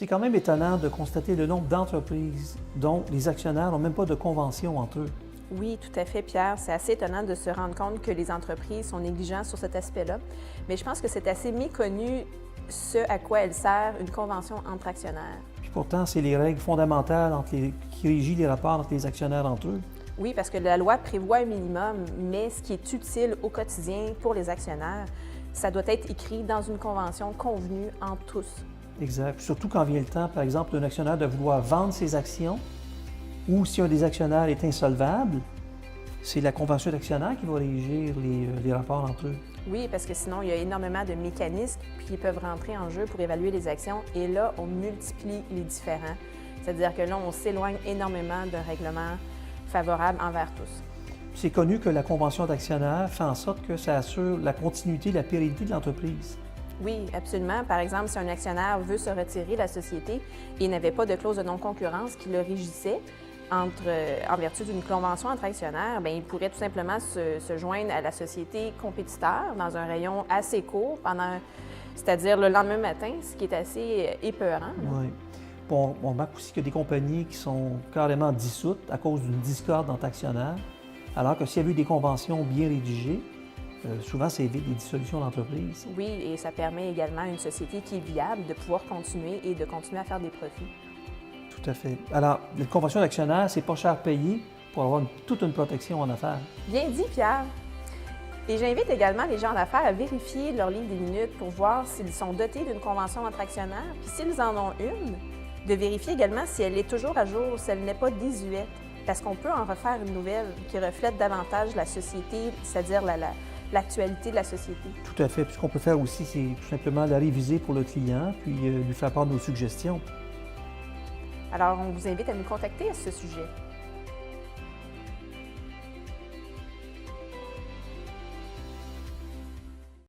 C'est quand même étonnant de constater le nombre d'entreprises dont les actionnaires n'ont même pas de convention entre eux. Oui, tout à fait, Pierre. C'est assez étonnant de se rendre compte que les entreprises sont négligentes sur cet aspect-là. Mais je pense que c'est assez méconnu ce à quoi elle sert une convention entre actionnaires. Puis pourtant, c'est les règles fondamentales qui régissent les rapports entre les actionnaires entre eux. Oui, parce que la loi prévoit un minimum, mais ce qui est utile au quotidien pour les actionnaires, ça doit être écrit dans une convention convenue entre tous. Exact. Puis surtout quand vient le temps, par exemple, d'un actionnaire de vouloir vendre ses actions ou si un des actionnaires est insolvable, c'est la convention d'actionnaires qui va régir les rapports entre eux. Oui, parce que sinon, il y a énormément de mécanismes qui peuvent rentrer en jeu pour évaluer les actions et là, on multiplie les différents. C'est-à-dire que là, on s'éloigne énormément d'un règlement favorable envers tous. C'est connu que la convention d'actionnaires fait en sorte que ça assure la continuité, la pérennité de l'entreprise. Oui, absolument. Par exemple, si un actionnaire veut se retirer de la société et n'avait pas de clause de non-concurrence qui le régissait en vertu d'une convention entre actionnaires, bien, il pourrait tout simplement se joindre à la société compétiteur dans un rayon assez court, c'est-à-dire le lendemain matin, ce qui est assez épeurant. Oui. Bon, on remarque aussi qu'il y a des compagnies qui sont carrément dissoutes à cause d'une discorde entre actionnaires, alors que s'il y avait eu des conventions bien rédigées, souvent ça évite des dissolutions d'entreprise. Oui, et ça permet également à une société qui est viable de pouvoir continuer et de continuer à faire des profits. Tout à fait. Alors, une convention d'actionnaire, c'est pas cher payé pour avoir toute une protection en affaires. Bien dit, Pierre. Et j'invite également les gens d'affaires à vérifier leur livre des minutes pour voir s'ils sont dotés d'une convention entre actionnaires, puis s'ils en ont une, de vérifier également si elle est toujours à jour, si elle n'est pas désuète, parce qu'on peut en refaire une nouvelle qui reflète davantage la société, c'est-à-dire l'actualité de la société. Tout à fait. Puis ce qu'on peut faire aussi, c'est tout simplement la réviser pour le client, puis lui faire part de nos suggestions. Alors, on vous invite à nous contacter à ce sujet.